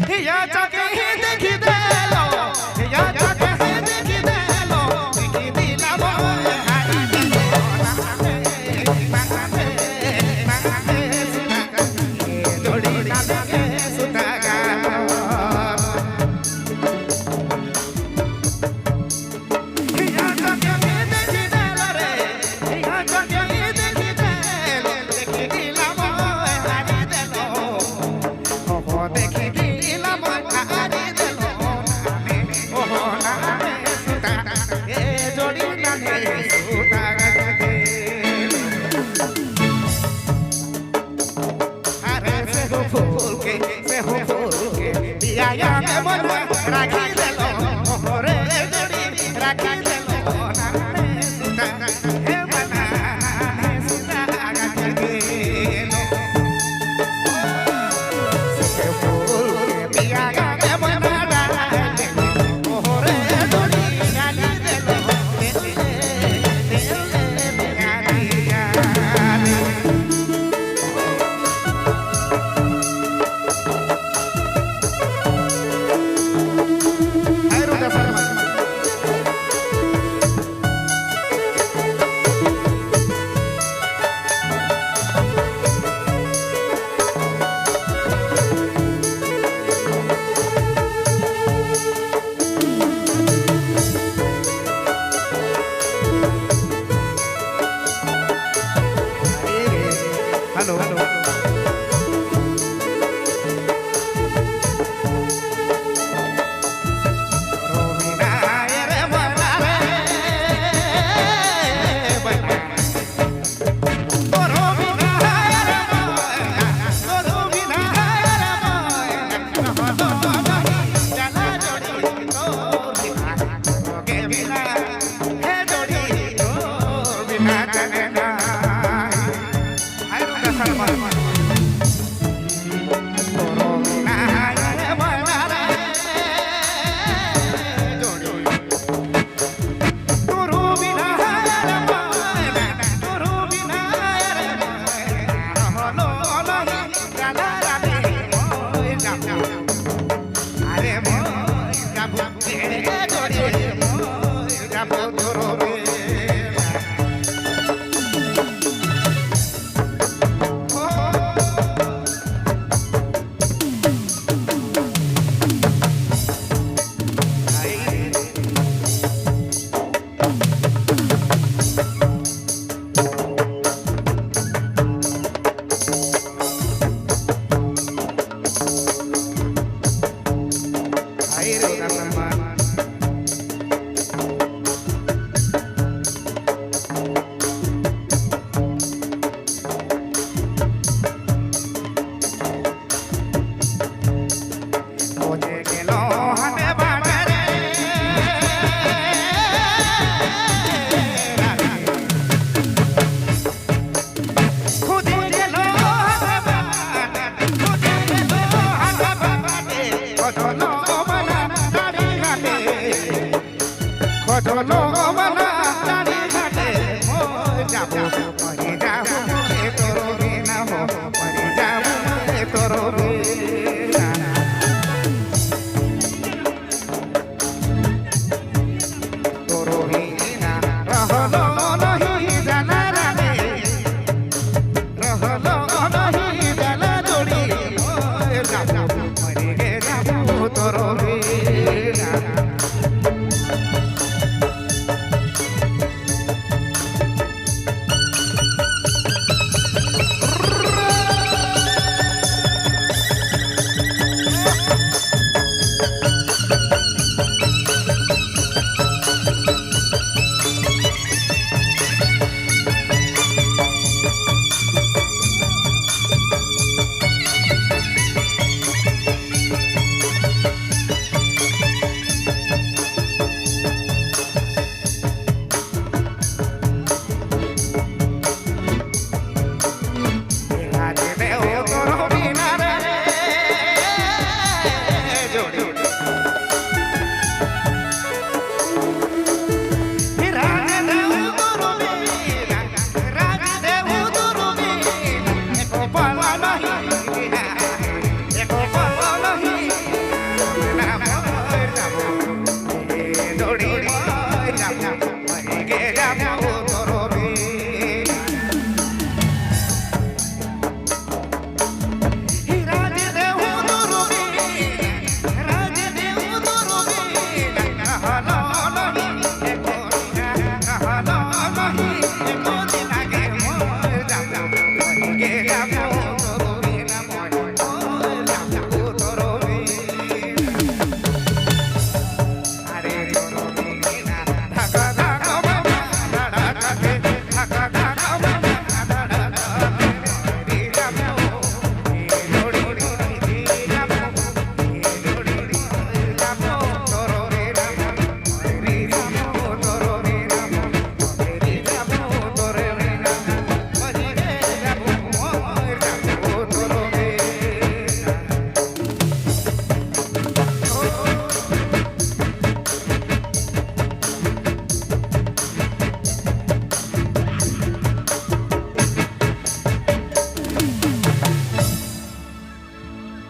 হিয়া চকে দেখি দেলো হিয়া চকে দেখি দেলো দেখি দিলাম হারি দিলো জড়ি না দেখে সুতাগা হিয়া চকে দেখি দেলো রে হিয়া চকে দেখি দেলো দেখি দিলাম হারি দিলো ও দেখি দিলাম হারি দিলো নামে ও নামে সুতাগা এ জড়ি না দেখে সুতাগা se fue दिया या के मन राखी देलो रे जोड़ी राखी देलो नाने सुता हे बना नाने सुता आगा गेलो se fue दिया या के मन राखी देलो रे जोड़ी राखी देलो Hello, hello.